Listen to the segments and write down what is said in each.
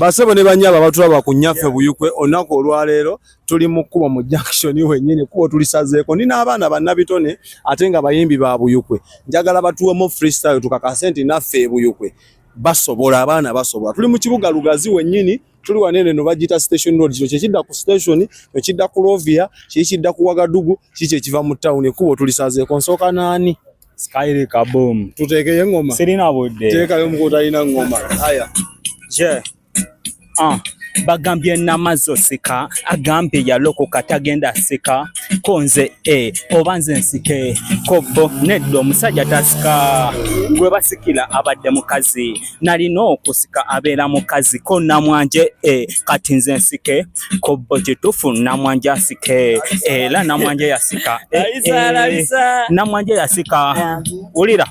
Basebo ne banyaba batulaba ku nnyaffe Buyukwe onako olwaleero tuli mu kkubo mu junction wennyini kubo tulisazeeko nina abaana bannabitone ate nga bayimbi ba Buyukwe njagala batuwemo freestyle tukakase nti naffe Buyukwe basobola abaana basobola tuli mu kibuga Lugazi wennyini tuli wanene no bagita station road kyo kidda ku station kyo kidda ku Rovia kidda ku Wagadugu kiki ekiva mu town kubo tulisazeeko nsooka nani Skyri kaboom tuteekeye ngoma sirina budde teekayo mukota ina ngoma haya je bagambye namazo sika agambye yalokoka tagenda sika konze obanze nsike kobo neddo omusajja tasika gwe basikira abadde mukazi nalina okusika abeera mukazi ko namwanje kati nze nsike kobo kitufu namwanje asike era namwanje yasika namwanje yasika ulira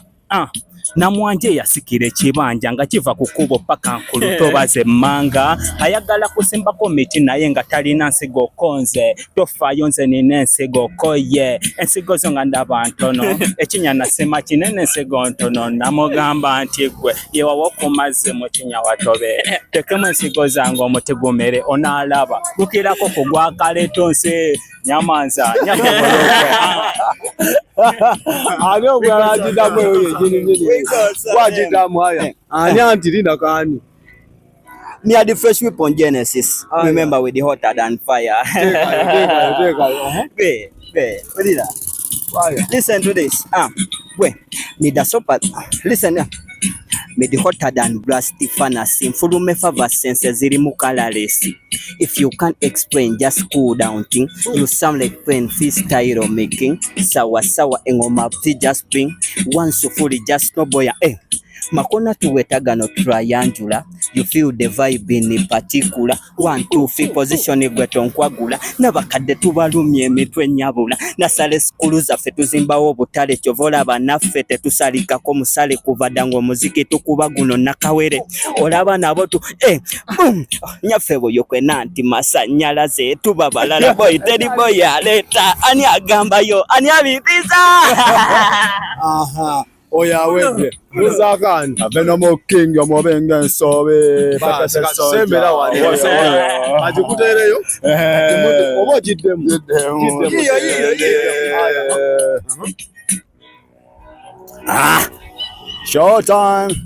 namwanje yasikira ekibanja nga kiva ku kkubo paka nkulu tobaze manga ayagala kusimbako miti naye nga talina nsigo konze tofaayo nze nina ensigo koye ensigo zo nga ndaba ntono ekinyana sima kinene ensigo ntono namugamba nti gwe yewawa okumaze mu kinyawatobe tekemu ensigo zange omuti gumere onaalaba gukirako kugwakaleto nsi nyamanza ani ogwala agidamu eyo yegini wagidamu haya ani anti lina kani Me are the fresh whip on Genesis. Remember with the hotter than fire. Listen to this. Wait, need a supper. Listen. Me the hotter than blasty fantasy. Mfulume favor senses ziri mukalalesi. If you can't explain, just cool down thing. You sound like friend freestyle making. Sawa sawa engoma just bring. Once you fully just no boy. Makona tuwetaga no triangular. You feel the vibe in particular. 1, 2, 3 position igweto nkwagula. Nabakadde tubalumye emitwe nyabula. Nasale skulu zaffe tuzimbawo obutale kyovola banaffe tetusalikako musale kuvadanga omuziki tukuba guno nakawere. Olaba nabo tu boom nyaffe Buyukwe nanti masanyalaze tuba balala boy teri boy aleta ani agambayo ani abitiza. Aha oya webe muzakani avenomo king omobenga nsobe sembera wali ajikutereyo obo jiddemu showtime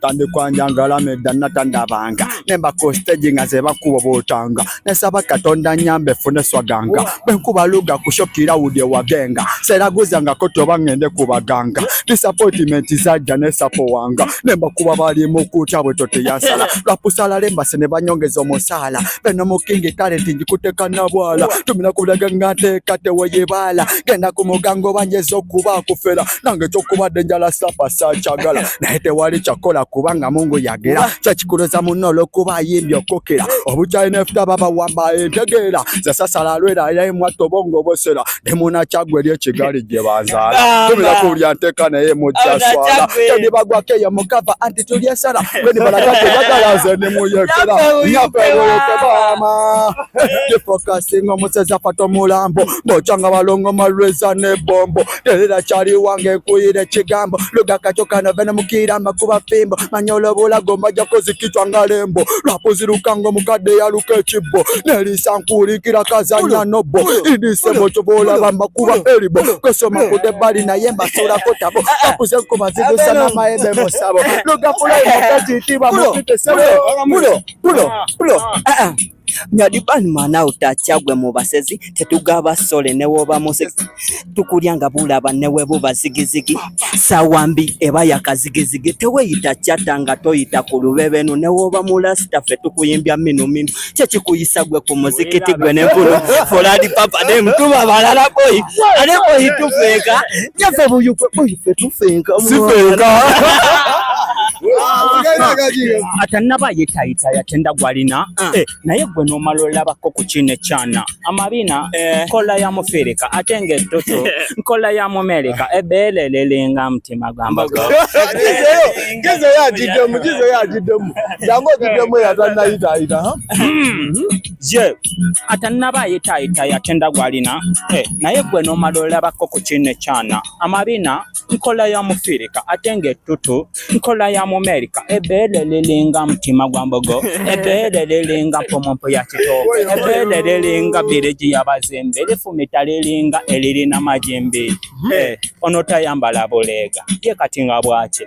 tande kwanjangala medda natandabanga nemba ko stage nga ze bakubo botanga nesaba Katonda nyambe fune swaganga benkuba luga kushokira udye wagenga seraguzanga ko toba ngende kubaganga disappointment izajja ne sapo wanga nemba kuba bali mukuta bwe tote yasala lapusala lemba sene banyongeza omusala beno mukingi talent njikuteka na bwala tumina kulaga ngate kate weyebala genda ku mugango banyezo kuba kufera nange chokuba denjala sapa sachagala naite wali kola kubanga Mungu yagera chachikuloza munolo kuba yimbi okokera obuchaine nefuta baba wamba entegera zasasala lwera yaye mwato bongo bosera demuna chagwe lye kigali gye banzala tumira kulya nteka naye mujja swala tedi bagwake ya mukava anti tulye sala beni balakate bagalaze ne muyekera nyape bama the focusing omuseza pato mulambo bochanga balongo malweza ne bombo telera chali wange kuyire kigambo lugaka chokana bena mukira makuba fimbo manyolo bola gomba jakozi kichwa ngalembo lapo zirukango mukade ya lukechibbo nelisankulikira kazanya nobo idise moto bola bamba kuba eribo kosoma kude bali na yemba sura kotabo akuze kumazigo sana maebe mosabo lugafula mukajitiba mukite sebo pulo Nyadibani mana utachagwe mu basezi tetugaba sole ne woba mose tukulyanga bulaba ne webo bazigizigi sawambi eba yakazigizigi tewe itachatanga toyita kulubebe no ne woba mulasta fe tukuyimbya minu chechi kuyisagwe ku muziki tigwe ne vuno foladi papa ne mtuba balala boy ale boy tufeka nyafe Buyukwe boy fe tufeka sifeka atanaba yetaita yatenda gwalina naye gwe no malola bako kuchine chana amabina kola ya mufereka atenge toto kola ya mumereka ebelelelenga mtima gamba gizo ya jidemu jango jidemu ya tanaita je atanaba ayita yatenda gwalina naye gwe n'omala olabako ku kino ekyana amabina nkola ya mufirika atenge tutu nkola ya mumerika ebeere lilinga mutima gwa mbogo ebeere lilinga mpomompo ya kitooke ebeere lilinga bireji y'abazembe lifumita lilinga elirina majembe ono tayambala buleega ye kati nga bwaki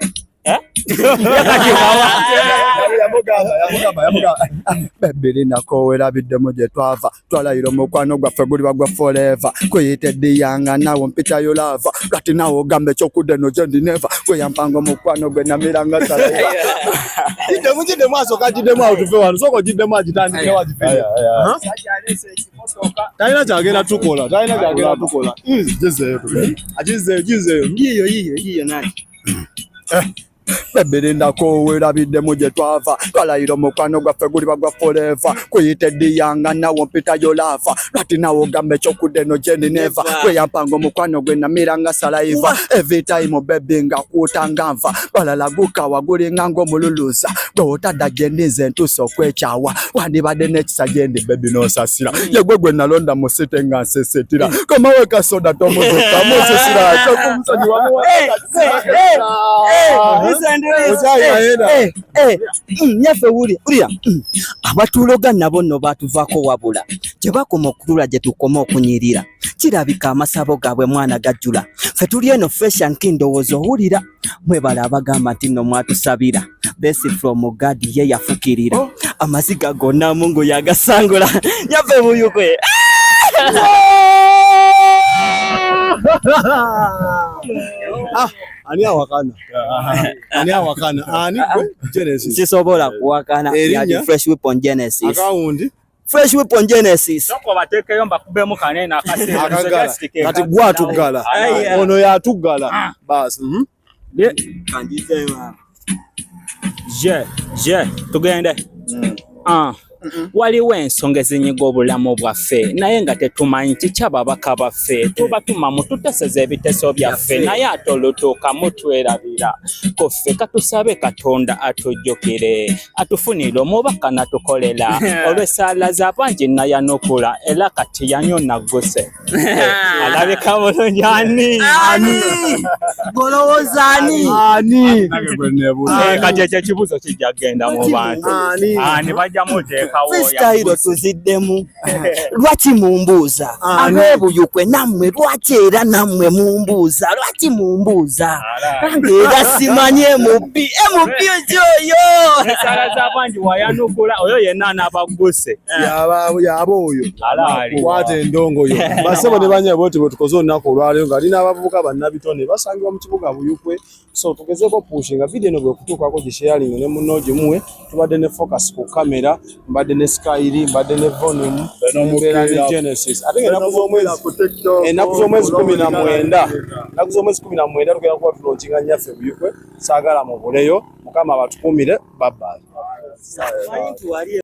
Bebiri nakowera biddemu gye twava twalayira omukwano gwaffe guliba gwa forever kweyitedde yanga nawo mpita yolava lwati nawo ogamba ekyokudde no gye ndineva kweyampanga omukwano gwe namiranga salaiva Jiddemu asooka jiddemu awo tuve wano sooka ojiddemu agitandikewo agifire talina kyagenda tukola gizeeyo yiyo naki Bebiri nakowera biddemu gye twava twalayira omukwano gwaffe guliba gwa forever kweyitedde yanga nawo mpita yolava lwati nawo ogamba ekyokudde no gye ndineva kweyampanga omukwano gwe namiranga salaiva every time baby nga kuutanga nva balala gukawa gulinga ng'omululuza gwe otadda gye ndinze ntuusa okwekyawa wandibadde n'ekisa gye ndi baby n'osasira yegwe gwe nalonda mu site nga nsesetira komawe kasoda tomuzuka musisira kyokumusonyi nyaffe wulira abatuloga nabo nno baatuvaako wabula gye bakoma okutula gye tukoma okunyirira kirabika amasabo gaabwe mwana gajjula ffe tuli eno fresh and clean ndowooza owulira mwebala abagamba nti nno mwatusabira besi from God ye yafukirira amaziga gonna Mungu yagasangula nyaffe buyukwe ani awakana ani gwe Genesis sisobola kuwakana yali Fresh Weapon Genesis akawundi Fresh Weapon Genesis soko batekeyo mbakubemu kanene akagala kati gwatugala ono yatugala basi kanjizeyo je tugende waliwo ensonga ezinyiga obulamu bwaffe naye nga tetumanyi kiki ababaka baffe tubatuma mututeseza ebiteeso byaffe naye ate olutuuka mutwerabira koffe katusabe Katonda atujjukire atufunire omubaka natukolera olw'essaala z'abangi nayanukula era kati yanyona gguse alabika bulungi ani golowooza ani kati ekyo ekibuuzo kijja kgenda mu bantu ani bajja muteeka freestyle tuziddemu lwaki mumbuuza ab'ebuyukwe nammwe lwaki era nammwe mumbuuza lwaki mumbuuza era simanye emubbi oyo essaala z'abangi wayanukula oyo yenna anabagguse yaba oyo kwata endongo yo basebo ne banya boti bwetukoze olunaku olwaleero nga alina abavubuka bannabitone basangibwa mu kibuga Buyukwe so tugezeeko pushinga video eno bwe kutuukako gisharing ne munno gimuwe tubadde ne focus ku kamera mbadde ne Skyri mbadde ne volume n'ombeera ne Genesis ate ennaku z'omwezi 19 tugenda kuba tulonkinga nnyaffe Buyukwe saagala mubuleyo mukama abatukuumire bye bye